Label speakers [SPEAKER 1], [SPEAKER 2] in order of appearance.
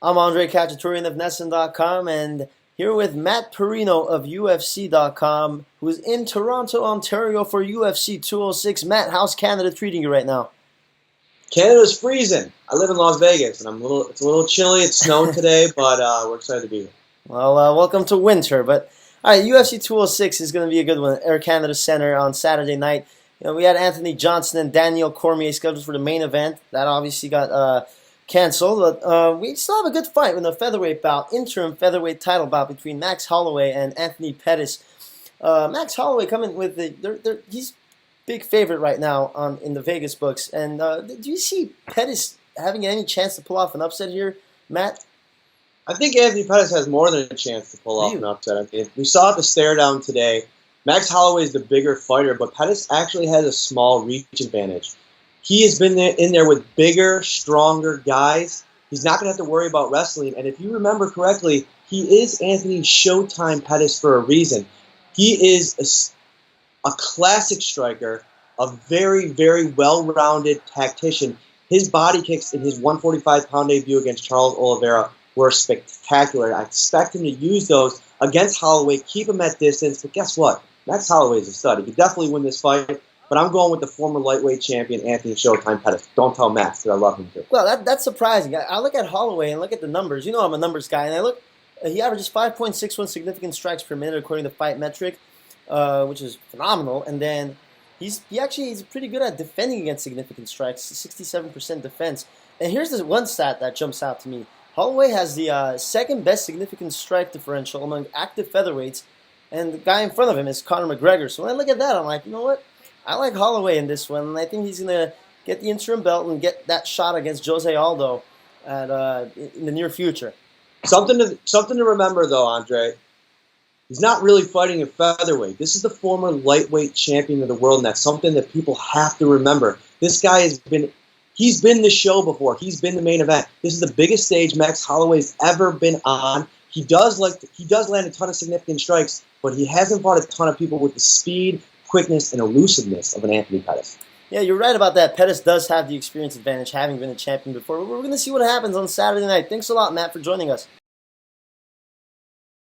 [SPEAKER 1] I'm Andre Cacciaturian of Nesson.com and here with Matt Perino of UFC.com, who's in Toronto, Ontario for UFC 206. Matt, how's Canada treating you right now?
[SPEAKER 2] Canada's freezing. I live in Las Vegas, and it's a little chilly. It's snowing today, but we're excited to be here.
[SPEAKER 1] Well, welcome to winter. But all right, UFC 206 is going to be a good one. Air Canada Center on Saturday night. We had Anthony Johnson and Daniel Cormier scheduled for the main event. That obviously got canceled. But we still have a good fight in the featherweight bout, interim featherweight title bout between Max Holloway and Anthony Pettis. Max Holloway coming with he's big favorite right now in the Vegas books. And do you see Pettis having any chance to pull off an upset here, Matt?
[SPEAKER 2] I think Anthony Pettis has more than a chance to pull off an upset. I mean, we saw the stare down today. Max Holloway is the bigger fighter, but Pettis actually has a small reach advantage. He has been in there with bigger, stronger guys. He's not going to have to worry about wrestling. And if you remember correctly, he is Anthony Showtime Pettis for a reason. He is a classic striker, a very, very well-rounded tactician. His body kicks in his 145-pound debut against Charles Oliveira were spectacular. I expect him to use those against Holloway, keep him at distance. But guess what? Max Holloway is a stud. He could definitely win this fight. But I'm going with the former lightweight champion, Anthony Showtime Pettis. Don't tell Max, because I love him too.
[SPEAKER 1] Well, that's surprising. I look at Holloway and look at the numbers. You know I'm a numbers guy. And I look, he averages 5.61 significant strikes per minute according to Fight Metric, which is phenomenal. And then he's pretty good at defending against significant strikes, 67% defense. And here's this one stat that jumps out to me. Holloway has the second best significant strike differential among active featherweights, and the guy in front of him is Conor McGregor. So when I look at that, I'm like, you know what? I like Holloway in this one, and I think he's going to get the interim belt and get that shot against Jose Aldo in the near future.
[SPEAKER 2] Something to remember, though, Andre. He's not really fighting in featherweight. This is the former lightweight champion of the world, and that's something that people have to remember. This guy he's been the show before. He's been the main event. This is the biggest stage Max Holloway's ever been on. He does land a ton of significant strikes, but he hasn't fought a ton of people with the speed, quickness, and elusiveness of an Anthony Pettis.
[SPEAKER 1] Yeah, you're right about that. Pettis does have the experience advantage, having been a champion before. We're going to see what happens on Saturday night. Thanks a lot, Matt, for joining us.